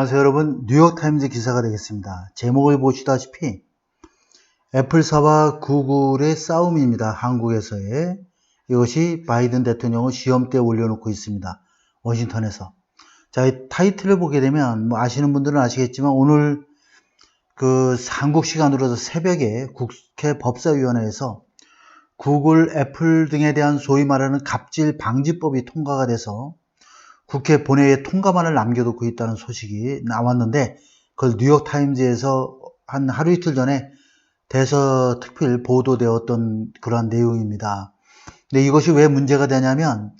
안녕하세요 여러분, 뉴욕타임즈 기사가 되겠습니다. 제목을 보시다시피 애플사와 구글의 싸움입니다. 한국에서의. 이것이 바이든 대통령을 시험대에 올려놓고 있습니다. 워싱턴에서. 자, 이 타이틀을 보게 되면 아시는 분들은 아시겠지만 오늘 한국 시간으로서 새벽에 국회 법사위원회에서 구글, 애플 등에 대한 소위 말하는 갑질 방지법이 통과가 돼서 국회 본회의에 통과만을 남겨두고 있다는 소식이 나왔는데, 그걸 뉴욕타임즈에서 한 하루 이틀 전에 대서특필 보도되었던 그러한 내용입니다. 근데 이것이 왜 문제가 되냐면,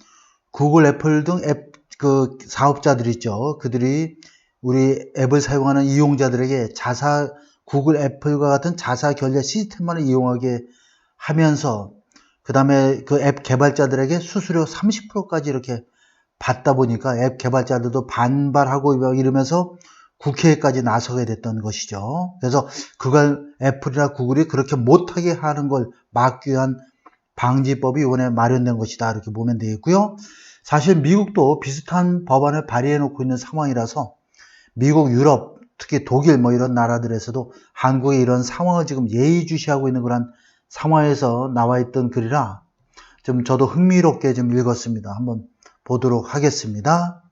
구글, 애플 등 사업자들 있죠. 그들이 우리 앱을 사용하는 이용자들에게 구글, 애플과 같은 자사 결제 시스템만을 이용하게 하면서, 그 다음에 그 앱 개발자들에게 수수료 30%까지 이렇게 받다 보니까 앱 개발자들도 반발하고 이러면서 국회에까지 나서게 됐던 것이죠. 그래서 그걸 애플이나 구글이 그렇게 못하게 하는 걸 막기 위한 방지법이 이번에 마련된 것이다, 이렇게 보면 되겠고요. 사실 미국도 비슷한 법안을 발의해 놓고 있는 상황이라서 미국, 유럽, 특히 독일 이런 나라들에서도 한국의 이런 상황을 지금 예의주시하고 있는 그런 상황에서 나와 있던 글이라 좀 저도 흥미롭게 좀 읽었습니다. 한번 보도록 하겠습니다.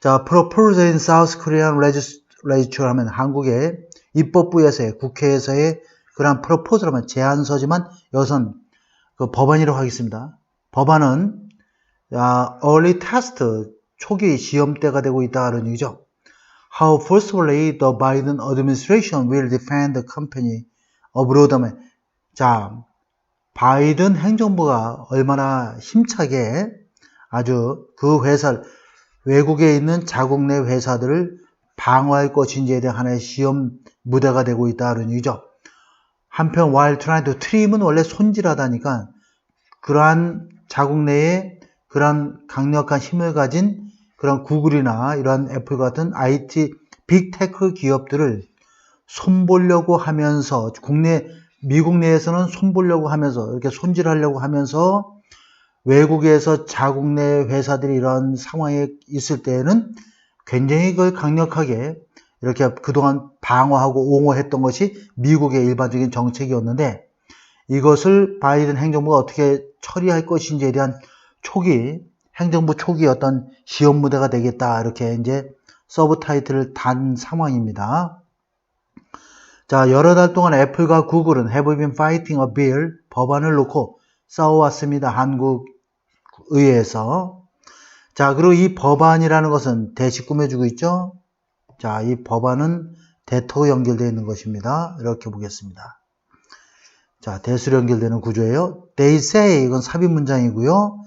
자, proposed in South Korean legislature 하면 한국의 입법부에서의, 국회에서의 그런 proposal 하면 제안서지만 여기선 그 법안이라고 하겠습니다. 법안은 early test, 초기 시험대가 되고 있다는 얘기죠. How forcefully the Biden administration will defend the company abroad 하면, 자, 바이든 행정부가 얼마나 힘차게 아주 그 외국에 있는 자국 내 회사들을 방어할 것인지에 대한 하나의 시험 무대가 되고 있다는 얘기죠. 한편 while trying to trim은 원래 손질하다니까 그러한 자국 내에 그런 강력한 힘을 가진 그런 구글이나 이러한 애플 같은 IT 빅테크 기업들을 손보려고 하면서 미국 내에서는 손보려고 하면서 이렇게 손질하려고 하면서 외국에서 자국 내 회사들이 이런 상황에 있을 때에는 굉장히 그걸 강력하게 이렇게 그동안 방어하고 옹호했던 것이 미국의 일반적인 정책이었는데, 이것을 바이든 행정부가 어떻게 처리할 것인지에 대한 행정부 초기 어떤 시험 무대가 되겠다, 이렇게 이제 서브 타이틀을 단 상황입니다. 자, 여러 달 동안 애플과 구글은 have been fighting a bill, 법안을 놓고 싸워왔습니다. 한국 의회에서. 자, 그리고 이 법안이라는 것은 대시 꾸며주고 있죠. 자, 이 법안은 대토 연결되어 있는 것입니다. 이렇게 보겠습니다. 자, 대수로 연결되는 구조예요. They say, 이건 삽입 문장이고요.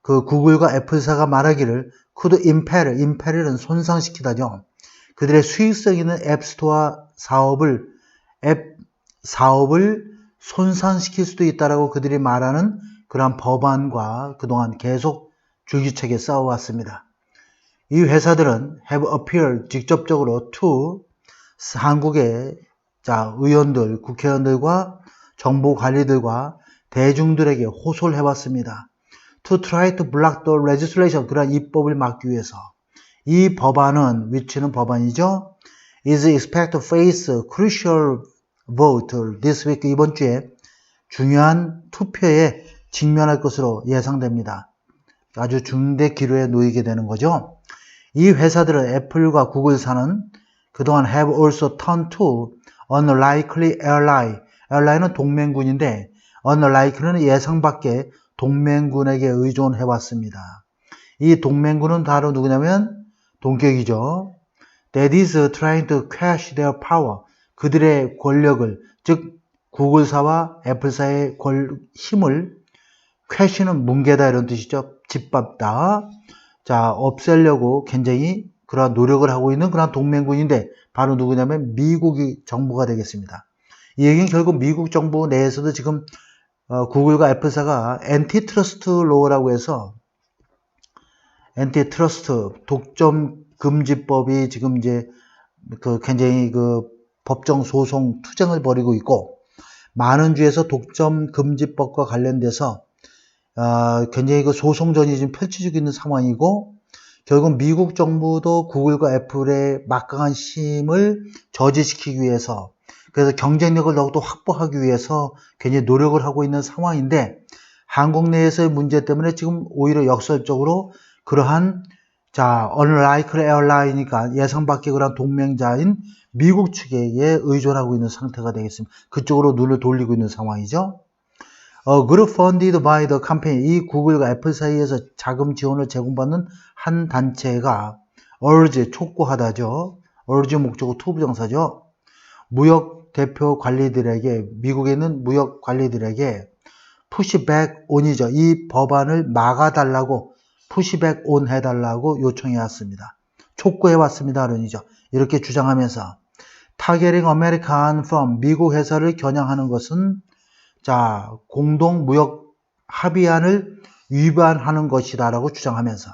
그 구글과 애플사가 말하기를 could impaire는 손상시키다죠. 그들의 수익성 있는 앱스토어 앱 사업을 손상시킬 수도 있다라고 그들이 말하는 그러한 법안과 그동안 계속 줄기차게 싸워왔습니다. 이 회사들은 have appeared 직접적으로 to 한국의 의원들, 국회의원들과 정부 관리들과 대중들에게 호소를 해왔습니다. To try to block the legislation, 그러한 입법을 막기 위해서. 이 법안은, 위치는 법안이죠. is expected to face crucial vote this week, 이번 주에 중요한 투표에 직면할 것으로 예상됩니다. 아주 중대 기로에 놓이게 되는 거죠. 이 회사들은 애플과 구글사는 그동안 have also turned to unlikely ally. ally는 동맹군인데 unlikely는 예상 밖의 동맹군에게 의존해왔습니다. 이 동맹군은 바로 누구냐면 동격이죠. That is trying to crush their power. 그들의 권력을, 즉 구글사와 애플사의 힘을, 퀘시는 뭉개다 이런 뜻이죠. 짓밟다. 자, 없애려고 굉장히 그러한 노력을 하고 있는 그런 동맹군인데 바로 누구냐면 미국이 정부가 되겠습니다. 이 얘기는 결국 미국 정부 내에서도 지금 구글과 애플사가 엔티트러스트 로우라고 해서 엔티트러스트 독점 금지법이 지금 이제 굉장히 법정 소송 투쟁을 벌이고 있고, 많은 주에서 독점 금지법과 관련돼서 굉장히 소송전이 지금 펼쳐지고 있는 상황이고, 결국 미국 정부도 구글과 애플의 막강한 힘을 저지시키기 위해서, 그래서 경쟁력을 더욱더 확보하기 위해서 굉장히 노력을 하고 있는 상황인데, 한국 내에서의 문제 때문에 지금 오히려 역설적으로 그러한 unlikely airline이니까 예상 밖의 그런 동맹자인 미국 측에 의존하고 있는 상태가 되겠습니다. 그쪽으로 눈을 돌리고 있는 상황이죠. group funded by the company, 이 구글과 애플 사이에서 자금 지원을 제공받는 한 단체가 urge, 촉구하다죠. urge 목적어 to 부정사죠. 무역 대표 관리들에게, 미국에 있는 무역 관리들에게 push back on이죠. 이 법안을 막아달라고, push back on 해달라고 요청해 왔습니다. 촉구해 왔습니다. 론이죠. 이렇게 주장하면서 targeting American firm, 미국 회사를 겨냥하는 것은 공동 무역 합의안을 위반하는 것이다라고 주장하면서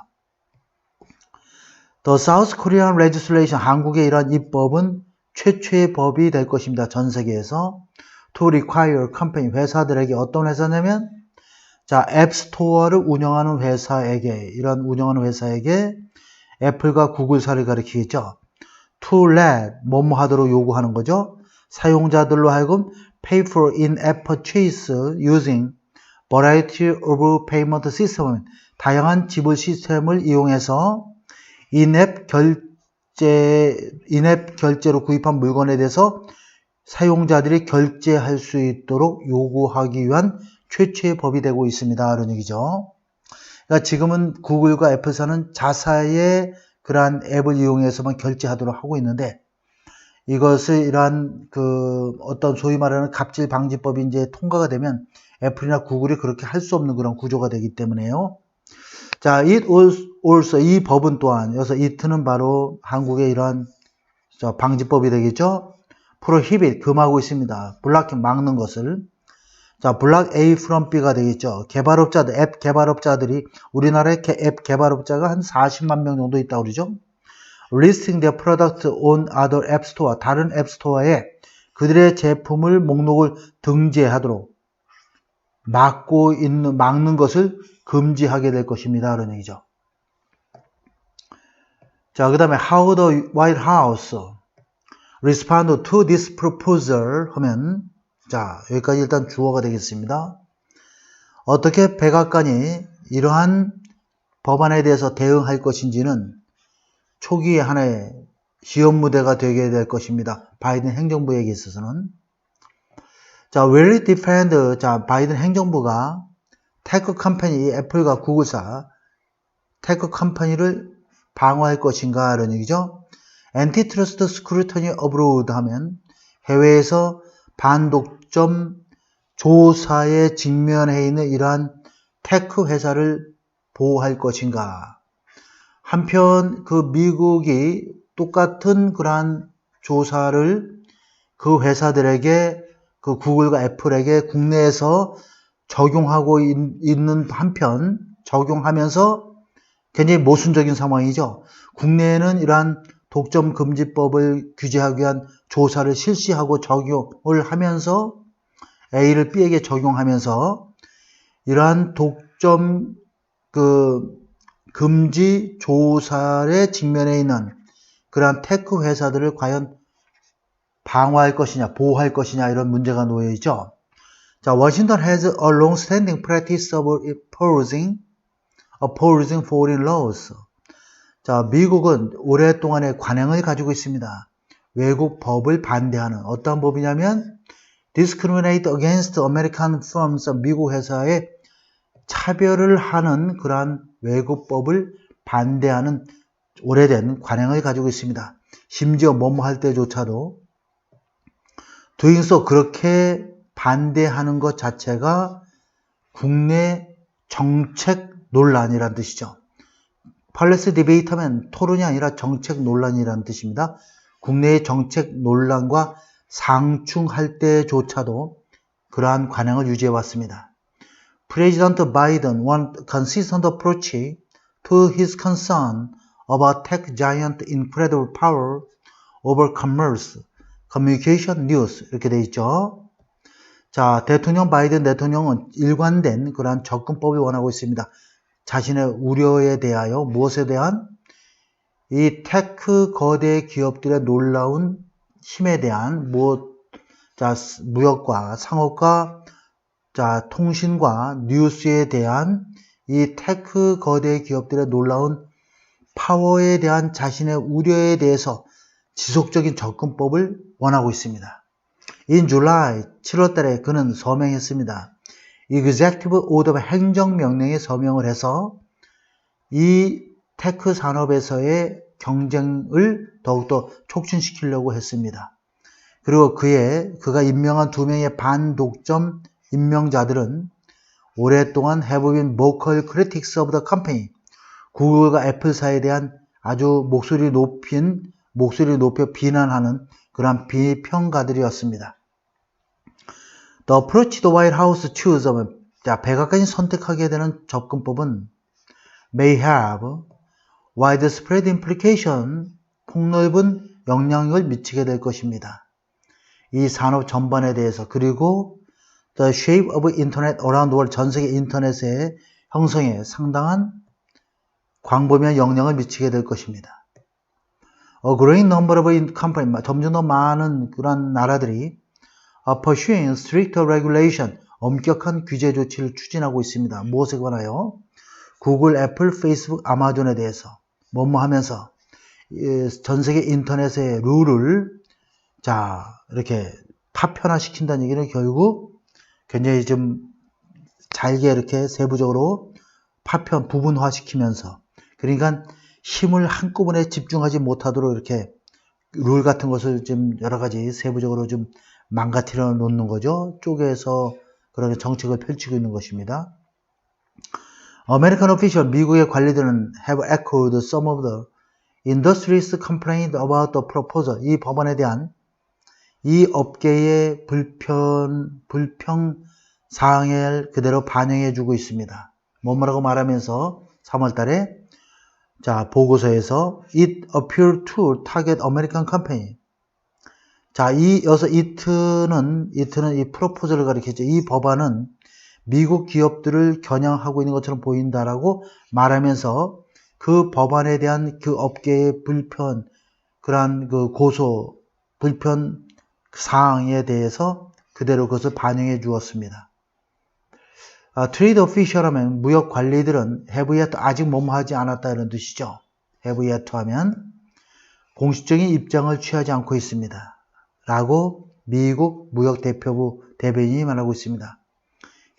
The South Korean legislation, 한국의 이러한 입법은 최초의 법이 될 것입니다. 전 세계에서 to require company, 회사들에게, 어떤 회사냐면 앱스토어를 운영하는 회사에게, 이런 운영하는 회사에게 애플과 구글사를 가리키겠죠. to let, 뭐뭐 하도록 요구하는 거죠. 사용자들로 하여금 pay for in-app purchase using variety of payment system, 다양한 지불 시스템을 이용해서 인앱 결제로 구입한 물건에 대해서 사용자들이 결제할 수 있도록 요구하기 위한 최초의 법이 되고 있습니다. 이런 얘기죠. 그러니까 지금은 구글과 애플사는 자사의 그러한 앱을 이용해서만 결제하도록 하고 있는데, 이것을 이러한 어떤 소위 말하는 갑질 방지법이 이제 통과가 되면 애플이나 구글이 그렇게 할 수 없는 그런 구조가 되기 때문에요. it also, 이 법은 또한, 여기서 it는 바로 한국의 이러한 방지법이 되겠죠. prohibit, 금하고 있습니다. blocking, 막는 것을. block A from B가 되겠죠. 개발업자들, 앱 개발업자들이, 우리나라의 앱 개발업자가 한 40만 명 정도 있다고 그러죠. listing their product on other app store, 다른 앱 스토어에 그들의 제품을 목록을 등재하도록 막는 것을 금지하게 될 것입니다. 그런 얘기죠. 그 다음에 how the White House respond to this proposal 하면, 여기까지 일단 주어가 되겠습니다. 어떻게 백악관이 이러한 법안에 대해서 대응할 것인지는 초기에 하나의 시험 무대가 되게 될 것입니다. 바이든 행정부에게 있어서는. will it defend, 바이든 행정부가 테크 컴퍼니, 애플과 구글사, 테크 컴퍼니를 방어할 것인가, 이런 얘기죠. antitrust scrutiny abroad 하면 해외에서 반독점 조사에 직면해 있는 이러한 테크 회사를 보호할 것인가. 한편 미국이 똑같은 그러한 조사를 그 회사들에게, 구글과 애플에게 국내에서 적용하고 있는 한편, 적용하면서 굉장히 모순적인 상황이죠. 국내에는 이러한 독점 금지법을 규제하기 위한 조사를 실시하고 적용을 하면서 A를 B에게 적용하면서 이러한 독점 금지 조사에 직면해 있는 그러한 테크 회사들을 과연 방어할 것이냐, 보호할 것이냐, 이런 문제가 놓여 있죠. Washington has a long-standing practice of opposing foreign laws. 미국은 오랫동안의 관행을 가지고 있습니다. 외국 법을 반대하는, 어떤 법이냐면 discriminate against American firms, 미국 회사에 차별을 하는 그러한 외국법을 반대하는 오래된 관행을 가지고 있습니다. 심지어 뭐뭐 할 때조차도 doing so, 그렇게 반대하는 것 자체가 국내 정책 논란이란 뜻이죠. policy debate 하면 토론이 아니라 정책 논란이란 뜻입니다. 국내의 정책 논란과 상충할 때조차도 그러한 관행을 유지해 왔습니다. President Biden want consistent approach to his concern about tech giant incredible power over commerce, communication, news, 이렇게 돼 있죠. 대통령 바이든 대통령은 일관된 그러한 접근법을 원하고 있습니다. 자신의 우려에 대하여, 무엇에 대한? 이 테크 거대 기업들의 놀라운 힘에 대한 무역과 상업과 통신과 뉴스에 대한 이 테크 거대 기업들의 놀라운 파워에 대한 자신의 우려에 대해서 지속적인 접근법을 원하고 있습니다. In July, 7월 달에 그는 서명했습니다. Executive Order 행정명령에 서명을 해서 이 테크 산업에서의 경쟁을 더욱더 촉진시키려고 했습니다. 그리고 그가 임명한 2명의 반독점 임명자들은 오랫동안 have been vocal critics of the company, 구글과 애플사에 대한 아주 목소리 높여 비난하는 그러한 비평가들이었습니다. The approach the White House choose, 백악관이 선택하게 되는 접근법은 may have widespread implication, 폭넓은 영향력을 미치게 될 것입니다. 이 산업 전반에 대해서, 그리고 the shape of internet around the world, 전 세계 인터넷의 형성에 상당한 광범위한 영향을 미치게 될 것입니다. A growing number of companies, 점점 더 많은 그런 나라들이 pursuing stricter regulation, 엄격한 규제 조치를 추진하고 있습니다. 무엇에 관하여? 구글, 애플, 페이스북, 아마존에 대해서 하면서 전 세계 인터넷의 룰을 이렇게 파편화시킨다는 얘기는 결국 굉장히 좀 잘게 이렇게 세부적으로 부분화시키면서, 그러니까 힘을 한꺼번에 집중하지 못하도록 이렇게 룰 같은 것을 좀 여러 가지 세부적으로 좀 망가뜨려 놓는 거죠. 쪼개서 그런 정책을 펼치고 있는 것입니다. American official, 미국의 관리들은 have echoed some of the industry's complaint about the proposal. 이 법안에 대한 이 업계의 불평 사항을 그대로 반영해 주고 있습니다. 뭐라고 말하면서 3월 달에 보고서에서 it appeared to target American company. 여기서 it는 이 프로포즈를 가리키죠. 이 법안은 미국 기업들을 겨냥하고 있는 것처럼 보인다라고 말하면서 그 법안에 대한 그 업계의 그러한 불편 사항에 대해서 그대로 그것을 반영해 주었습니다. 트레이드 오피셜 하면 무역 관리들은 have yet, 아직 하지 않았다 이런 뜻이죠. have yet 하면 공식적인 입장을 취하지 않고 있습니다. 라고 미국 무역 대표부 대변인이 말하고 있습니다.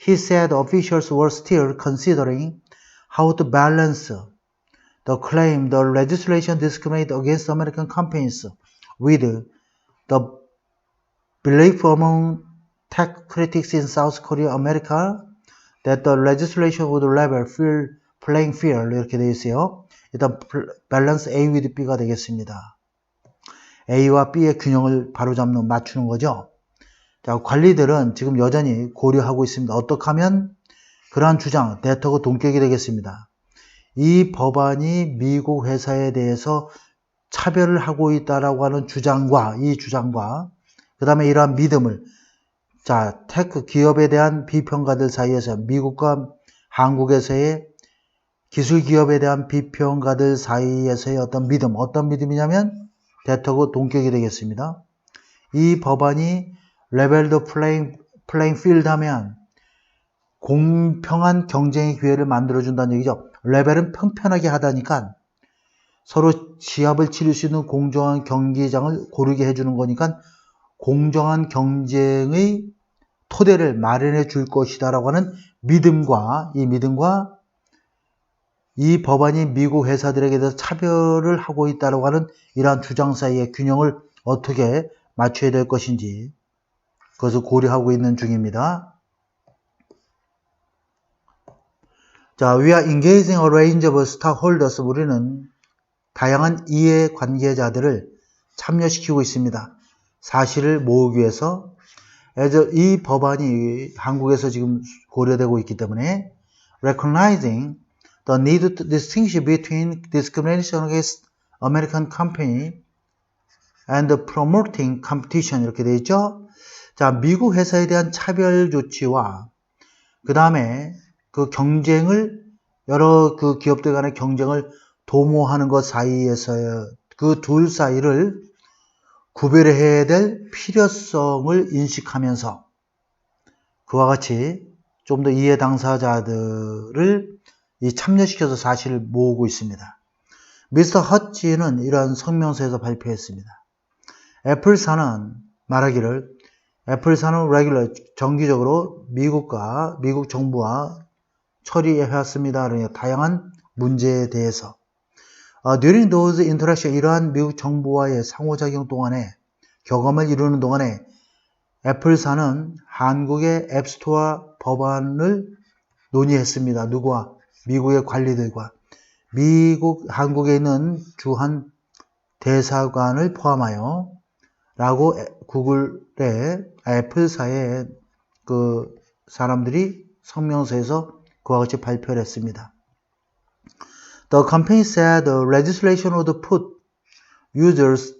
He said officials were still considering how to balance the claim the legislation discriminates against American companies with the belief among tech critics in South Korea, America that the legislation would level playing field, 이렇게 되어 있어요. 일단 balance A with B가 되겠습니다. A와 B의 균형을 맞추는 거죠. 관리들은 지금 여전히 고려하고 있습니다. 어떻게 하면 그러한 주장, 대터고 동격이 되겠습니다. 이 법안이 미국 회사에 대해서 차별을 하고 있다라고 하는 주장과 그 다음에 이러한 믿음을 테크 기업에 대한 비평가들 사이에서, 미국과 한국에서의 기술 기업에 대한 비평가들 사이에서의 어떤 믿음이냐면 대터고 동격이 되겠습니다. 이 법안이 레벨드 플레잉 필드 하면 공평한 경쟁의 기회를 만들어준다는 얘기죠. 레벨은 평편하게 하다니까 서로 시합을 치를 수 있는 공정한 경기장을 고르게 해주는 거니까 공정한 경쟁의 토대를 마련해 줄 것이다라고 하는 믿음과 이 법안이 미국 회사들에게 대해서 차별을 하고 있다라고 하는 이러한 주장 사이의 균형을 어떻게 맞춰야 될 것인지 그것을 고려하고 있는 중입니다. We are engaging a range of stakeholders. 우리는 다양한 이해관계자들을 참여시키고 있습니다. 사실을 모으기 위해서. 이 법안이 한국에서 지금 고려되고 있기 때문에 recognizing the need to distinguish between discrimination against American company and promoting competition, 이렇게 되어 있죠. 미국 회사에 대한 차별 조치와 그 다음에 그 경쟁을, 여러 그 기업들 간의 경쟁을 도모하는 것 사이에서 그 둘 사이를 구별해야 될 필요성을 인식하면서 그와 같이 좀 더 이해 당사자들을 참여시켜서 사실을 모으고 있습니다. 미스터 헛지는 이러한 성명서에서 발표했습니다. 애플사는 말하기를 애플사는 regular 정기적으로 미국 정부와 처리해왔습니다. 다양한 문제에 대해서 during those interaction 이러한 미국 정부와의 상호작용 동안에 경험을 이루는 동안에 애플사는 한국의 앱스토어 법안을 논의했습니다. 누구와? 미국의 관리들과 한국에 있는 주한 대사관을 포함하여 라고 구글의 애플사의 그 사람들이 성명서에서 그와 같이 발표를 했습니다. The company said the legislation would put users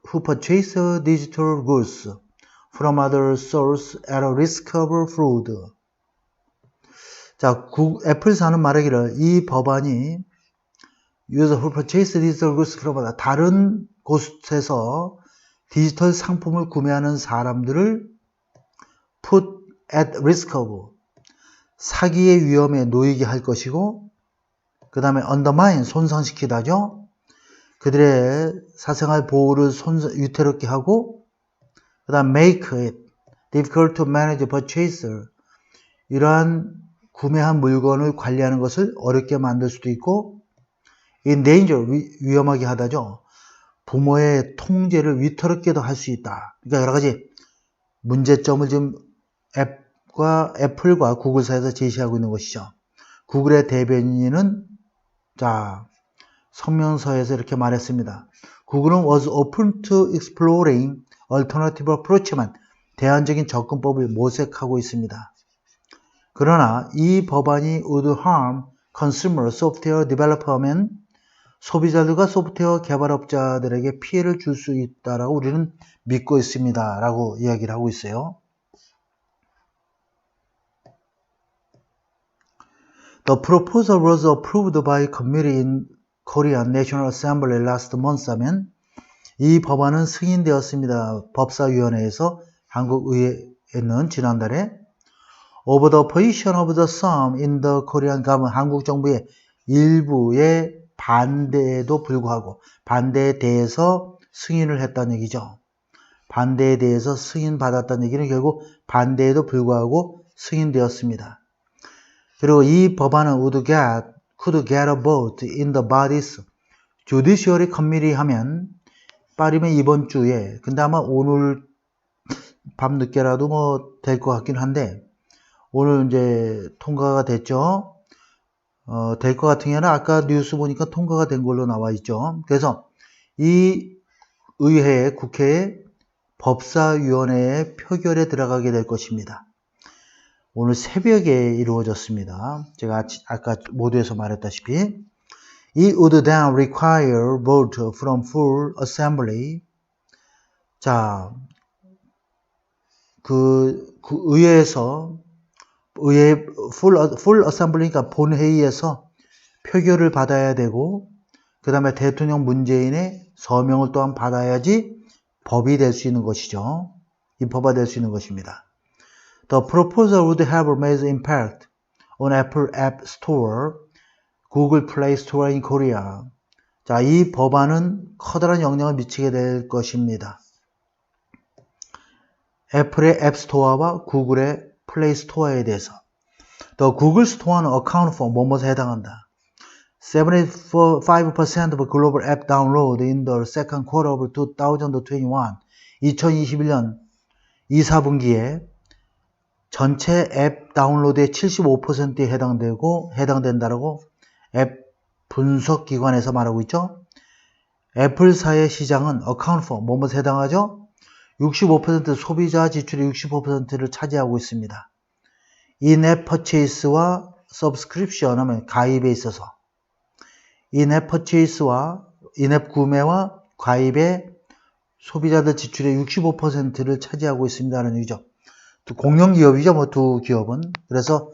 who purchase digital goods from other sources at a risk of fraud. 자, 애플사는 말하기를 이 법안이 user who purchase digital goods from other 다른 곳에서 디지털 상품을 구매하는 사람들을 put at risk of 사기의 위험에 놓이게 할 것이고 그 다음에 undermine 손상시키다죠. 그들의 사생활 보호를 위태롭게 하고 그 다음 make it difficult to manage purchaser 이러한 구매한 물건을 관리하는 것을 어렵게 만들 수도 있고 endanger 위험하게 하다죠. 부모의 통제를 위태롭게도 할 수 있다. 그러니까 여러 가지 문제점을 지금 애플과 구글 사이에서 제시하고 있는 것이죠. 구글의 대변인은 자 성명서에서 이렇게 말했습니다. 구글은 was open to exploring alternative approach만 대안적인 접근법을 모색하고 있습니다. 그러나 이 법안이 would harm consumer software developer면 소비자들과 소프트웨어 개발업자들에게 피해를 줄 수 있다라고 우리는 믿고 있습니다. 라고 이야기를 하고 있어요. The proposal was approved by committee in Korean National Assembly last month 하면 이 법안은 승인되었습니다. 법사위원회에서 한국 의회에는 지난달에 over the position of the some in the Korean government 한국 정부의 일부의 반대에도 불구하고 반대에 대해서 승인을 했다는 얘기죠. 반대에 대해서 승인받았다는 얘기는 결국 반대에도 불구하고 승인되었습니다. 그리고 이 법안은 could get a vote in the body's Judiciary Committee 하면 빠르면 이번 주에 근데 아마 오늘 밤늦게라도 뭐 될 것 같긴 한데 오늘 이제 통과가 됐죠. 될 것 같은 경우는 아까 뉴스 보니까 통과가 된 걸로 나와 있죠. 그래서 이 의회에 국회에 법사위원회의 표결에 들어가게 될 것입니다. 오늘 새벽에 이루어졌습니다. 제가 아까 모두에서 말했다시피 It would then require vote from full assembly. 자, 그 의회에서 의회 full assembly니까 본회의에서 표결을 받아야 되고 그 다음에 대통령 문재인의 서명을 또한 받아야지 법이 될 수 있는 것이죠. 입법화 될 수 있는 것입니다. The proposal would have a major impact on Apple App Store, Google Play Store in Korea. 자, 이 법안은 커다란 영향을 미치게 될 것입니다. 애플의 앱스토어와 구글의 플레이 스토어에 대해서 The Google Store는 account for 뭐뭐에 해당한다. 75% of global app download in the second quarter of 2021 2021년 2, 4분기에 전체 앱 다운로드의 75%에 해당된다라고 앱 분석기관에서 말하고 있죠. 애플사의 시장은 account for 뭐뭐에 해당하죠. 65% 소비자 지출의 65%를 차지하고 있습니다. 인앱 퍼체이스와 서브스크립션 하면 가입에 있어서 인앱 퍼체이스와 인앱 구매와 가입에 소비자들 지출의 65%를 차지하고 있습니다라는 얘기죠. 공룡기업이죠, 뭐 두 기업은. 그래서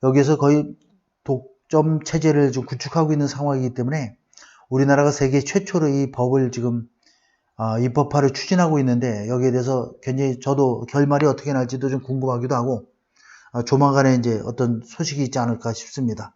여기서 거의 독점 체제를 좀 구축하고 있는 상황이기 때문에 우리나라가 세계 최초로 이 법을 지금 입법화를 추진하고 있는데 여기에 대해서 굉장히 저도 결말이 어떻게 날지도 좀 궁금하기도 하고 조만간에 이제 어떤 소식이 있지 않을까 싶습니다.